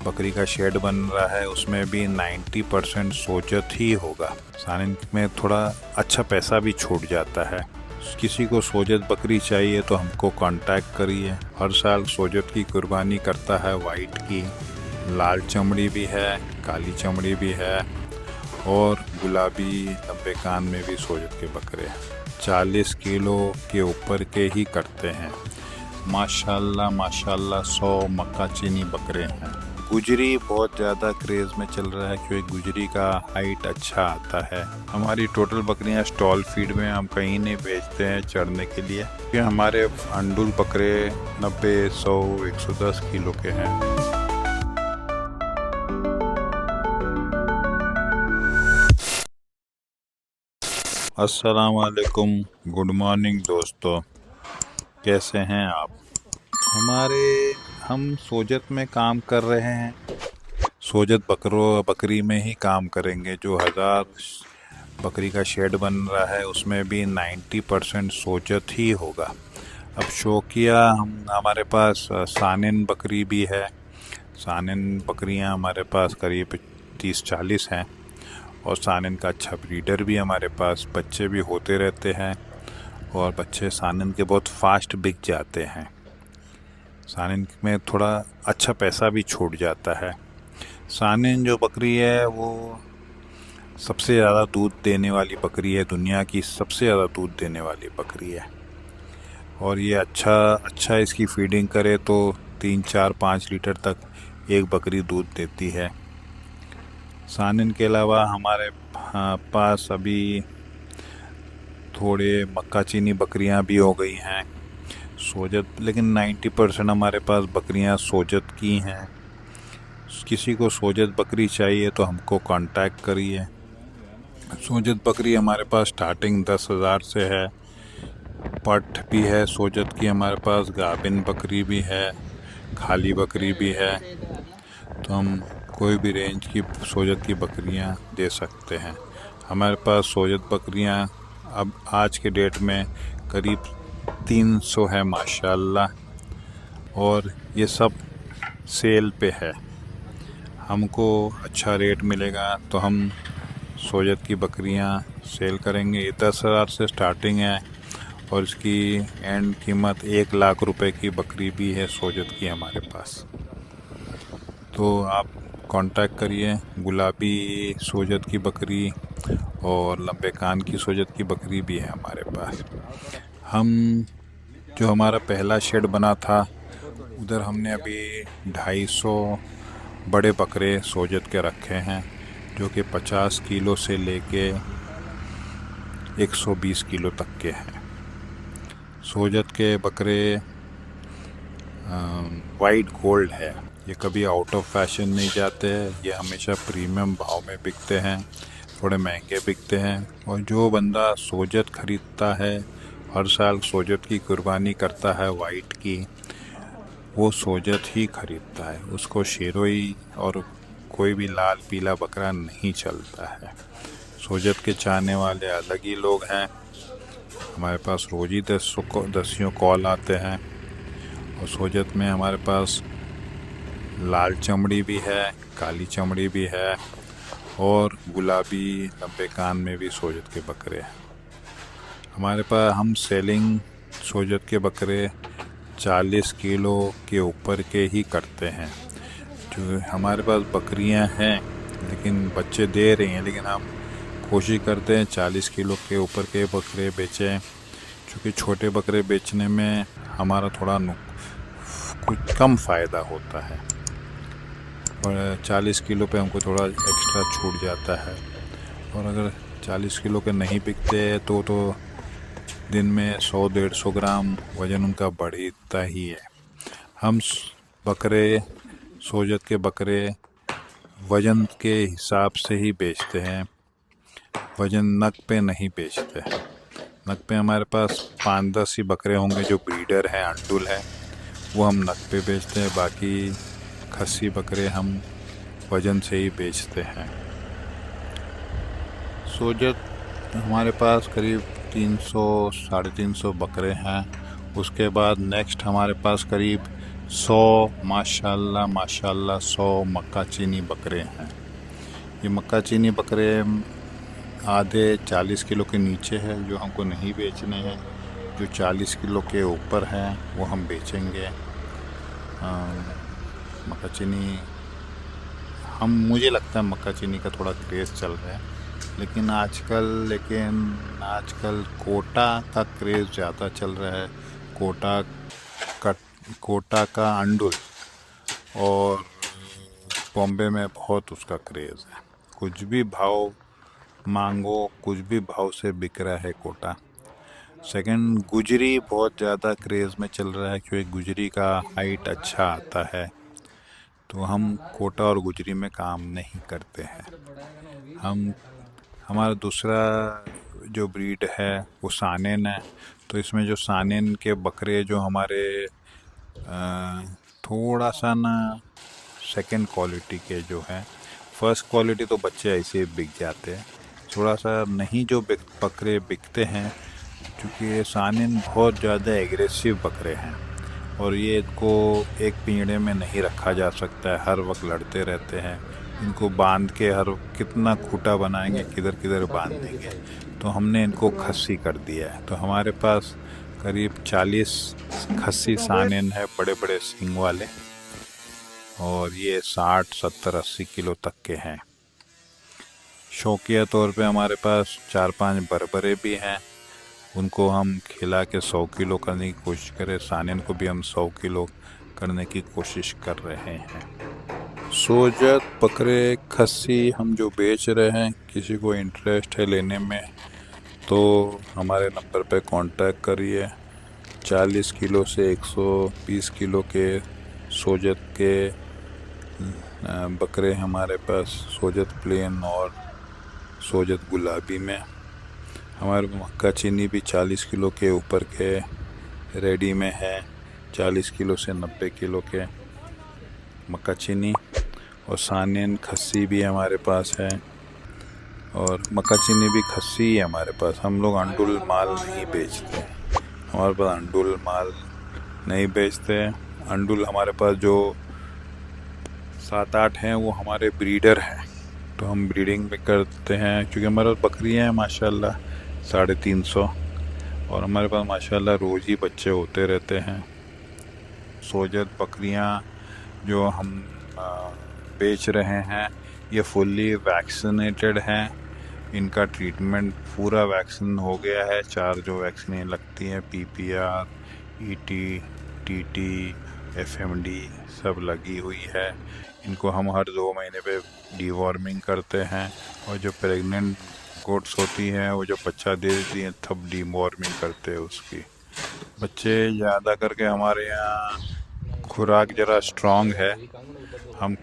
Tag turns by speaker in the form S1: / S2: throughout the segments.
S1: बकरी का शेड बन रहा है, उसमें भी 90% सोजत ही होगा। सानिन में थोड़ा अच्छा पैसा भी छूट जाता है। किसी को सोजत बकरी चाहिए तो हमको कांटेक्ट करिए। हर साल सोजत की कुर्बानी करता है। वाइट की लाल चमड़ी भी है, काली चमड़ी भी है और गुलाबी लंबे कान में भी सोजत के बकरे हैं। 40 किलो के ऊपर के ही करते हैं। माशाल्लाह माशाल्लाह 100 मक्का चीनी बकरे हैं। गुजरी बहुत ज़्यादा क्रेज़ में चल रहा है क्योंकि गुजरी का हाइट अच्छा आता है। हमारी टोटल बकरियां स्टॉल फीड में, हम कहीं नहीं बेचते हैं चढ़ने के लिए, क्योंकि हमारे अंडुल बकरे 90, 100, 110 किलो के हैं। अस्सलाम वालेकुम, गुड मॉर्निंग दोस्तों, कैसे हैं आप? हम सोजत में काम कर रहे हैं। सोजत बकरी में ही काम करेंगे। जो 1000 बकरी का शेड बन रहा है, उसमें भी 90% सोजत ही होगा। अब शौकिया हमारे पास सानिन बकरी भी है। सानिन बकरियां हमारे पास करीब 30-40 हैं और सानिन का अच्छा ब्रीडर भी हमारे पास, बच्चे भी होते रहते हैं और बच्चे सानिन के बहुत फास्ट बिक जाते हैं। सानिन में थोड़ा अच्छा पैसा भी छूट जाता है। सानिन जो बकरी है वो सबसे ज़्यादा दूध देने वाली बकरी है, दुनिया की सबसे ज़्यादा दूध देने वाली बकरी है। और ये अच्छा इसकी फीडिंग करे तो 3-4-5 लीटर तक एक बकरी दूध देती है। सानिन के अलावा हमारे पास अभी थोड़े मक्का चीनी बकरियां भी हो गई हैं सोजत, लेकिन 90% हमारे पास बकरियां सोजत की हैं। किसी को सोजत बकरी चाहिए तो हमको कांटेक्ट करिए। सोजत बकरी हमारे पास स्टार्टिंग 10,000 से है। पट भी है सोजत की हमारे पास, गाभिन बकरी भी है, खाली बकरी भी है। तो हम कोई भी रेंज की सोजत की बकरियां दे सकते हैं। हमारे पास सोजत बकरियां अब आज के डेट में करीब 300 है माशाल्लाह, और ये सब सेल पे है। हमको अच्छा रेट मिलेगा तो हम सोजत की बकरियां सेल करेंगे। ये 10,000 से स्टार्टिंग है और इसकी एंड कीमत 1 लाख रुपए की बकरी भी है सोजत की हमारे पास। तो आप कांटेक्ट करिए। गुलाबी सोजत की बकरी और लंबे कान की सोजत की बकरी भी है हमारे पास। जो हमारा पहला शेड बना था, उधर हमने अभी 250 बड़े बकरे सोजत के रखे हैं, जो कि 50 किलो से लेके 120 किलो तक के हैं। सोजत के बकरे वाइट गोल्ड है। ये कभी आउट ऑफ फैशन नहीं जाते हैं। ये हमेशा प्रीमियम भाव में बिकते हैं, थोड़े महंगे बिकते हैं। और जो बंदा सोजत खरीदता है, हर साल सोजत की कुर्बानी करता है वाइट की, वो सोजत ही खरीदता है। उसको शेरोई और कोई भी लाल पीला बकरा नहीं चलता है। सोजत के चाहने वाले अलग ही लोग हैं। हमारे पास रोज ही 10 कॉल आते हैं। और सोजत में हमारे पास लाल चमड़ी भी है, काली चमड़ी भी है और गुलाबी लंबे कान में भी सोजत के बकरे हैं हमारे पास। हम सेलिंग सोजत के बकरे 40 किलो के ऊपर के ही करते हैं। जो हमारे पास बकरियां हैं लेकिन बच्चे दे रही हैं, लेकिन हम कोशिश करते हैं 40 किलो के ऊपर के बकरे बेचें, क्योंकि छोटे बकरे बेचने में हमारा थोड़ा कुछ कम फ़ायदा होता है और 40 किलो पे हमको थोड़ा एक्स्ट्रा छूट जाता है। और अगर 40 किलो के नहीं बिकते तो दिन में 100-150 ग्राम वज़न उनका बढ़ता ही है। हम बकरे सोजत के बकरे वज़न के हिसाब से ही बेचते हैं, वज़न नग पे नहीं बेचते हैं। नग पे हमारे पास 5-10 ही बकरे होंगे जो ब्रीडर हैं, अंडुल है, वो हम नग पे बेचते हैं। बाकी खस्सी बकरे हम वज़न से ही बेचते हैं। सोजत हमारे पास करीब 300-350 बकरे हैं। उसके बाद नेक्स्ट हमारे पास करीब 100 माशाल्लाह माशाल्लाह 100 मक्का चीनी बकरे हैं। ये मक्का चीनी बकरे आधे 40 किलो के नीचे है जो हमको नहीं बेचने हैं, जो 40 किलो के ऊपर हैं वो हम बेचेंगे। मक्का चीनी मुझे लगता है मक्का चीनी का थोड़ा क्रेज़ चल रहा है, लेकिन आजकल कोटा का क्रेज़ ज़्यादा चल रहा है। का कोटा का अंडुल और बॉम्बे में बहुत उसका क्रेज़ है। कुछ भी भाव मांगो, कुछ भी भाव से बिक रहा है कोटा। सेकंड, गुजरी बहुत ज़्यादा क्रेज़ में चल रहा है क्योंकि गुजरी का हाइट अच्छा आता है, तो हम कोटा और गुजरी में काम नहीं करते हैं। हमारा दूसरा जो ब्रीड है वो सानेन है, तो इसमें जो सानेन के बकरे जो हमारे थोड़ा सा ना सेकंड क्वालिटी के जो हैं, फर्स्ट क्वालिटी तो बच्चे ऐसे ही बिक जाते हैं, थोड़ा सा नहीं जो बकरे बिकते हैं, क्योंकि सानेन बहुत ज़्यादा एग्रेसिव बकरे हैं और ये इनको एक पिंजड़े में नहीं रखा जा सकता है, हर वक्त लड़ते रहते हैं। इनको बांध के कितना खूंटा बनाएंगे, किधर किधर बांध देंगे, तो हमने इनको खस्सी कर दिया है। तो हमारे पास करीब 40 खस्सी सानेन है, बड़े बड़े सींग वाले, और ये 60, 70, 80 किलो तक के हैं। शौकिया तौर पे हमारे पास 4-5 बरबरे भी हैं, उनको हम खिला के 100 किलो करने की कोशिश करें। सानेन को भी हम 100 किलो करने की कोशिश कर रहे हैं। सोजत बकरे खस्सी हम जो बेच रहे हैं, किसी को इंटरेस्ट है लेने में तो हमारे नंबर पे कांटेक्ट करिए। 40 किलो से 120 किलो के सोजत के बकरे हमारे पास, सोजत प्लेन और सोजत गुलाबी में। हमारे मक्का चीनी भी 40 किलो के ऊपर के रेडी में है, 40 किलो से 90 किलो के मक्का चीनी, और सानेन खस्सी भी हमारे पास है, और मक्का चीनी भी खस्सी ही है हमारे पास। हम लोग अंडुल माल नहीं बेचते, हमारे पास अंडुल माल नहीं बेचते। अंडुल हमारे पास जो 7-8 हैं वो हमारे ब्रीडर हैं, तो हम ब्रीडिंग भी करते हैं, क्योंकि हमारे पास बकरियाँ हैं माशाल्लाह 350, और हमारे पास माशाल्लाह रोज़ ही बच्चे होते रहते हैं। सोजत बकरियाँ जो हम बेच रहे हैं ये फुल्ली वैक्सीनेटेड हैं, इनका ट्रीटमेंट पूरा वैक्सीन हो गया है। 4 जो वैक्सीनें लगती हैं, PPR, ET, TT, FMD सब लगी हुई है। इनको हम हर 2 महीने पे डीवॉर्मिंग करते हैं, और जो प्रेग्नेंट गोट्स होती हैं वो जो बच्चा दे देती हैं तब डीवॉर्मिंग करते हैं उसकी। बच्चे ज़्यादा करके हमारे यहाँ खुराक ज़रा स्ट्रॉन्ग है, हम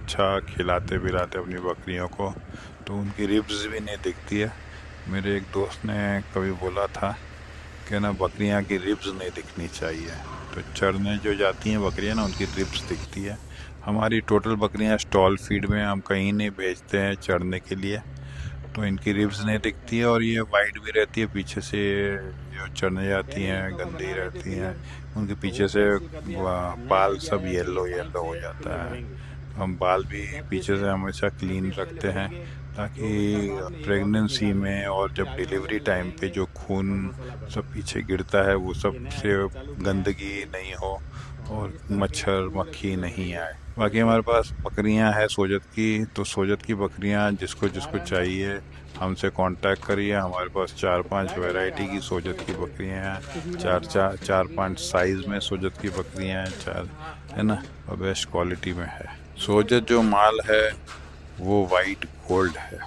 S1: अच्छा खिलाते पिलाते अपनी बकरियों को, तो उनकी रिब्स भी नहीं दिखती है। मेरे एक दोस्त ने कभी बोला था कि ना बकरियां की रिब्स नहीं दिखनी चाहिए, तो चरने जो जाती हैं बकरियां ना उनकी रिब्स दिखती है। हमारी टोटल बकरियां स्टॉल फीड में, हम कहीं नहीं भेजते हैं चरने के लिए, तो इनकी रिब्स नहीं दिखती है, और ये वाइट भी रहती है पीछे से। जो चरने जाती हैं गंदी रहती हैं, उनके पीछे से बाल सब येलो येलो हो जाता है। हम बाल भी पीछे से हमेशा क्लीन रखते हैं, ताकि प्रेगनेंसी में और जब डिलीवरी टाइम पे जो खून सब पीछे गिरता है वो सब से गंदगी नहीं हो और मच्छर मक्खी नहीं आए। बाकी हमारे पास बकरियां हैं सोजत की, तो सोजत की बकरियां जिसको जिसको चाहिए हमसे कांटेक्ट करिए। हमारे पास 4-5 वैरायटी की सोजत की बकरियां हैं, 4-5 साइज़ में सोजत की बकरियां हैं, 4 है ना, और बेस्ट क्वालिटी में है। सोजत जो माल है वो वाइट गोल्ड है।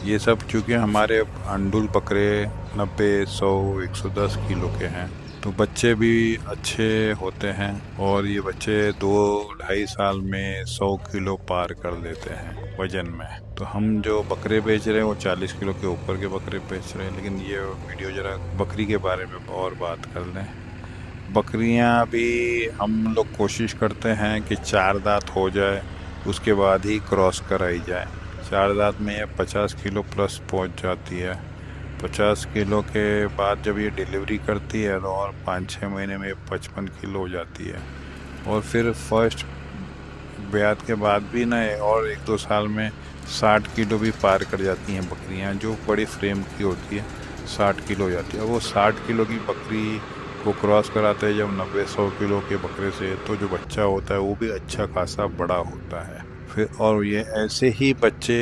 S1: ये सब चूँकि हमारे अंडुल बकरे 90, 100, 110 किलो के हैं, तो बच्चे भी अच्छे होते हैं, और ये बच्चे 2-2.5 साल में 100 किलो पार कर लेते हैं वजन में। तो हम जो बकरे बेच रहे हैं वो 40 किलो के ऊपर के बकरे बेच रहे हैं, लेकिन ये वीडियो ज़रा बकरी के बारे में और बात कर लें। बकरियां भी हम लोग कोशिश करते हैं कि 4 दांत हो जाए, उसके बाद ही क्रॉस कराई जाए। 4 दांत में 50 किलो प्लस पहुंच जाती है, 50 किलो के बाद जब ये डिलीवरी करती है तो और 5-6 महीने में 55 किलो हो जाती है। और फिर फर्स्ट ब्यात के बाद भी ना और 1-2 साल में 60 किलो भी पार कर जाती हैं बकरियां, जो बड़ी फ्रेम की होती है 60 किलो हो जाती है। वो 60 किलो की बकरी को क्रॉस कराते हैं जब 90-100 किलो के बकरे से, तो जो बच्चा होता है वो भी अच्छा खासा बड़ा होता है। फिर और ये ऐसे ही बच्चे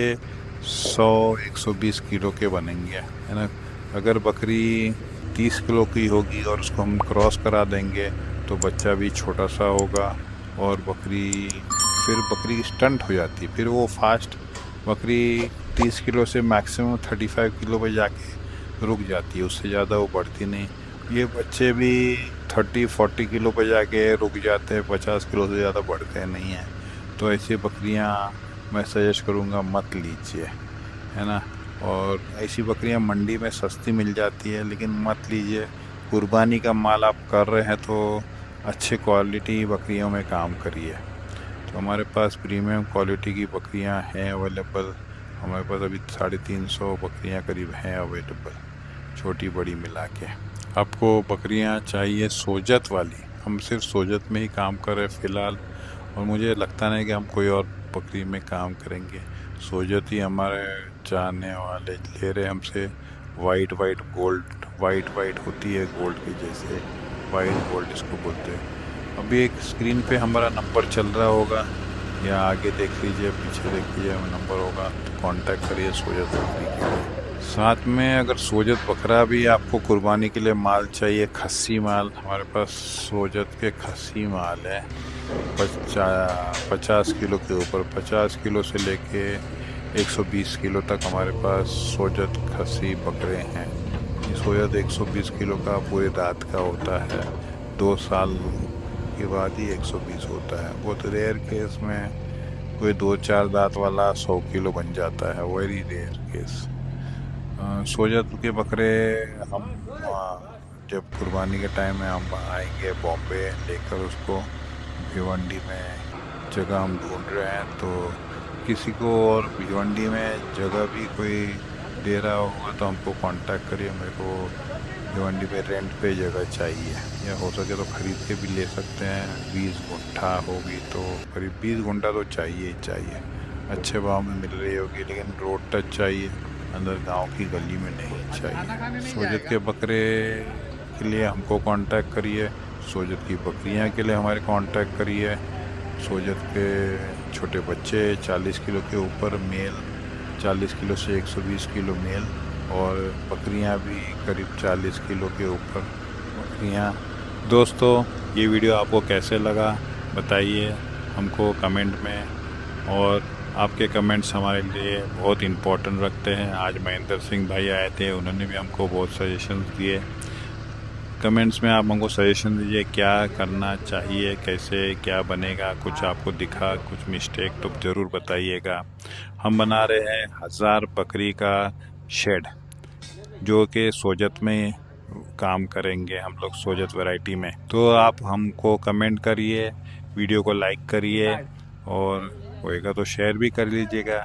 S1: 100-120 किलो के बनेंगे, है ना। अगर बकरी 30 किलो की होगी और उसको हम क्रॉस करा देंगे तो बच्चा भी छोटा सा होगा और फिर बकरी स्टंट हो जाती है। फिर वो फास्ट बकरी 30 किलो से मैक्सिमम 35 किलो पे जाके रुक जाती है, उससे ज़्यादा वो बढ़ती नहीं। ये बच्चे भी 30-40 किलो पे जाके रुक जाते हैं, 50 किलो से ज़्यादा बढ़ते नहीं हैं। तो ऐसी बकरियां मैं सजेस्ट करूँगा मत लीजिए, है ना। और ऐसी बकरियां मंडी में सस्ती मिल जाती है, लेकिन मत लीजिए। कुर्बानी का माल आप कर रहे हैं तो अच्छे क्वालिटी बकरियों में काम करिए। तो हमारे पास प्रीमियम क्वालिटी की बकरियां हैं अवेलेबल। हमारे पास अभी 350 बकरियां करीब हैं अवेलेबल, छोटी बड़ी मिला के। आपको बकरियां चाहिए सोजत वाली, हम सिर्फ सोजत में ही काम कर रहे हैं फ़िलहाल, और मुझे लगता नहीं कि हम कोई और बकरी में काम करेंगे। सोजत ही हमारे चाहने वाले ले रहे हमसे। वाइट वाइट होती है गोल्ड के जैसे, वाइट गोल्ड इसको बोलते हैं। अभी एक स्क्रीन पे हमारा नंबर चल रहा होगा, या आगे देख लीजिए, पीछे देख लीजिए, नंबर होगा, तो कांटेक्ट करिए सोजत बकरी के लिए। साथ में अगर सोजत बकरा भी आपको कुर्बानी के लिए माल चाहिए, खस्सी माल, हमारे पास सोजत के खस्सी माल है 50 किलो के ऊपर। 50 किलो से लेके 120 किलो तक हमारे पास सोजत खस्सी बकरे हैं। ये सोजत 120 किलो का पूरे दांत का होता है, 2 साल के बाद ही 120 होता है। बहुत रेयर केस में कोई 2-4 दांत वाला 100 किलो बन जाता है, वेरी रेयर केस। सोजत के बकरे हम जब कुर्बानी के टाइम में हम आएंगे बॉम्बे लेकर उसको, भिवंडी में जगह हम ढूंढ रहे हैं, तो किसी को और भिवंडी में जगह भी कोई दे रहा होगा तो हमको कांटेक्ट करिए। मेरे को भिवंडी पे रेंट पे जगह चाहिए, या हो सके तो ख़रीद के भी ले सकते हैं। 20 गुंठा होगी तो करीब 20 गुंठा तो चाहिए ही चाहिए। अच्छे भाव में मिल रही होगी, लेकिन रोड टच चाहिए, अंदर गांव की गली में नहीं चाहिए। सोजत के बकरे के लिए हमको कांटेक्ट करिए, सोजत की बकरियां के लिए हमारे कांटेक्ट करिए। सोजत के छोटे बच्चे 40 किलो के ऊपर मेल, 40 किलो से 120 किलो मेल, और बकरियां भी करीब 40 किलो के ऊपर बकरियां। दोस्तों, ये वीडियो आपको कैसे लगा बताइए हमको कमेंट में, और आपके कमेंट्स हमारे लिए बहुत इम्पोर्टेंट रखते हैं। आज महेंद्र सिंह भाई आए थे, उन्होंने भी हमको बहुत सजेशंस दिए। कमेंट्स में आप हमको सजेशन दीजिए क्या करना चाहिए, कैसे क्या बनेगा, कुछ आपको दिखा कुछ मिस्टेक तो ज़रूर बताइएगा। हम बना रहे हैं 1000 बकरी का शेड, जो कि सोजत में काम करेंगे हम लोग, सोजत वैरायटी में। तो आप हमको कमेंट करिए, वीडियो को लाइक करिए, और होएगा तो शेयर भी कर लीजिएगा।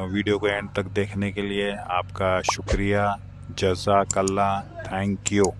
S1: वीडियो को एंड तक देखने के लिए आपका शुक्रिया। जज़ाकल्लाह, थैंक यू।